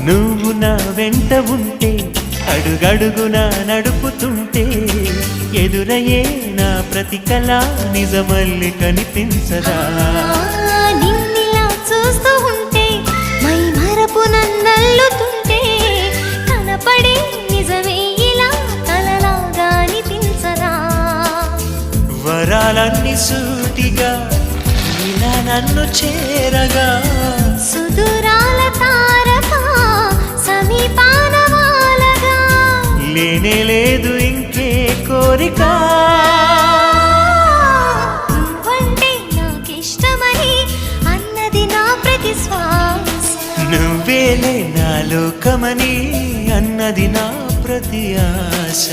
నువ్వు నా వెంట ఉంటే అడుగడుగునా నడుపుతుంటే ఎదురయ్యే నా ప్రతి కళ నిజమల్లి కనిపించదా నిన్నిలా చూస్తూ ఉంటే మై మరపు నన్నల్లుతుంటే కనపడే నిజమే ఇలా కలలాగా అనిపించదా వరాలన్నీ సూటిగా ఇలా నన్ను చేరగా సుదూరాల తారక సమీపాన వాలగా లేనే లేదు ఇంకే కోరిక నువ్వంటే నాకిష్టమని అన్నది నా ప్రతి శ్వాస నువ్వేలే నా లోకమని అన్నది నా ప్రతి ఆశ